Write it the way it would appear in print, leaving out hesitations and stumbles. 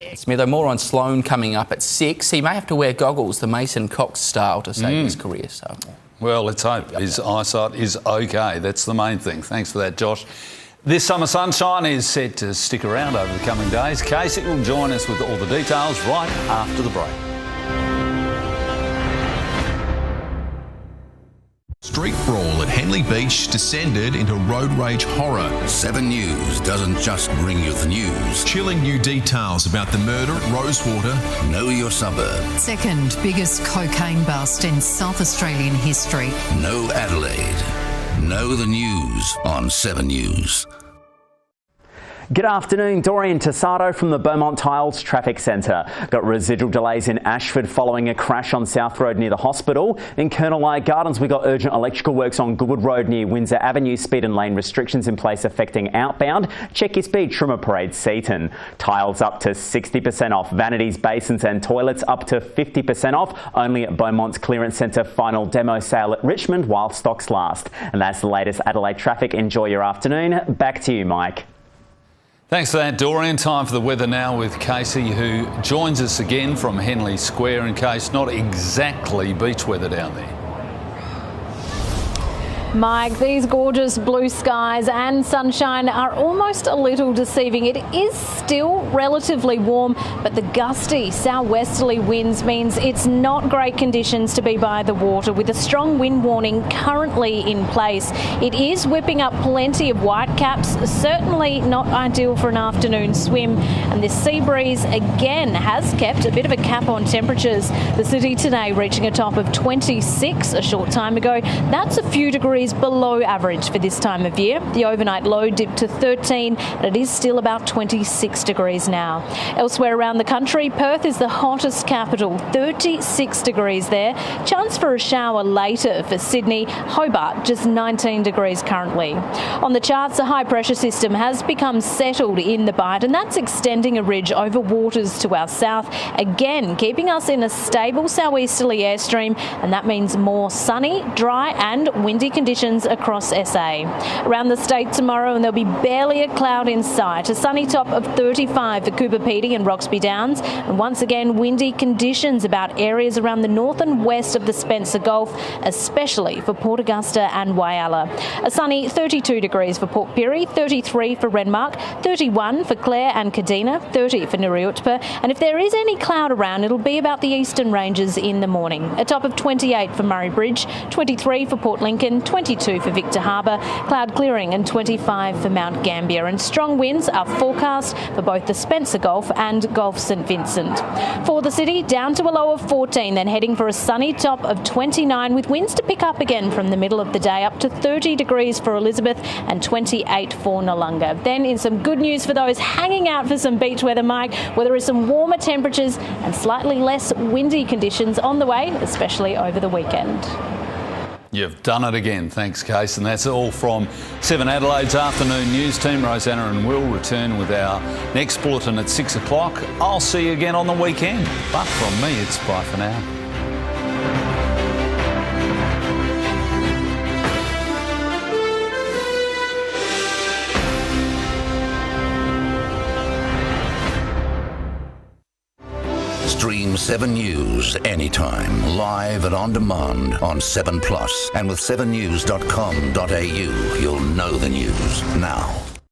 Smitho, more on Sloane coming up at 6. He may have to wear goggles, the Mason Cox style, to save his career. So, well, let's hope his eyesight is okay. That's the main thing. Thanks for that, Josh. This summer sunshine is set to stick around over the coming days. Casey will join us with all the details right after the break. Street brawl at Henley Beach descended into road rage horror. 7 News doesn't just bring you the news. Chilling new details about the murder at Rosewater. Know your suburb. Second biggest cocaine bust in South Australian history. Know Adelaide. Know the news on 7 News. Good afternoon, Dorian Tisaro from the Beaumont Tiles Traffic Centre. Got residual delays in Ashford following a crash on South Road near the hospital. In Colonel Eye Gardens, we got urgent electrical works on Goodwood Road near Windsor Avenue. Speed and lane restrictions in place affecting outbound. Check your speed, Trimmer Parade, Seaton. Tiles up to 60% off. Vanities, basins and toilets up to 50% off. Only at Beaumont's Clearance Centre. Final demo sale at Richmond while stocks last. And that's the latest Adelaide traffic. Enjoy your afternoon. Back to you, Mike. Thanks for that, Dorian. Time for the weather now with Casey, who joins us again from Henley Square. In case not exactly beach weather down there. Mike, these gorgeous blue skies and sunshine are almost a little deceiving. It is still relatively warm, but the gusty southwesterly winds means it's not great conditions to be by the water, with a strong wind warning currently in place. It is whipping up plenty of whitecaps, certainly not ideal for an afternoon swim, and this sea breeze again has kept a bit of a cap on temperatures. The city today reaching a top of 26 a short time ago. That's a few degrees below average for this time of year. The overnight low dipped to 13 and it is still about 26 degrees now. Elsewhere around the country, Perth is the hottest capital, 36 degrees there. Chance for a shower later for Sydney. Hobart just 19 degrees currently. On the charts, a high pressure system has become settled in the Bight, and that's extending a ridge over waters to our south, again keeping us in a stable southeasterly airstream, and that means more sunny, dry and windy conditions across SA. Around the state tomorrow, and there'll be barely a cloud in sight. A sunny top of 35 for Cooper Pedy and Roxby Downs, and once again windy conditions about areas around the north and west of the Spencer Gulf, especially for Port Augusta and Whyalla. A sunny 32 degrees for Port Pirie, 33 for Renmark, 31 for Clare and Kadina, 30 for Nariutpa, and if there is any cloud around, it'll be about the eastern ranges in the morning. A top of 28 for Murray Bridge, 23 for Port Lincoln, 22 for Victor Harbour, cloud clearing, and 25 for Mount Gambier. And strong winds are forecast for both the Spencer Gulf and Gulf St Vincent. For the city, down to a low of 14, then heading for a sunny top of 29 with winds to pick up again from the middle of the day, up to 30 degrees for Elizabeth and 28 for Noongar. Then in some good news for those hanging out for some beach weather, Mike, where there is some warmer temperatures and slightly less windy conditions on the way, especially over the weekend. You've done it again. Thanks, Case. And that's all from 7 Adelaide's afternoon news team. Rosanna and Will return with our next bulletin at 6 o'clock. I'll see you again on the weekend. But from me, it's bye for now. Stream 7 News anytime, live and on demand on 7plus. And with 7news.com.au, you'll know the news now.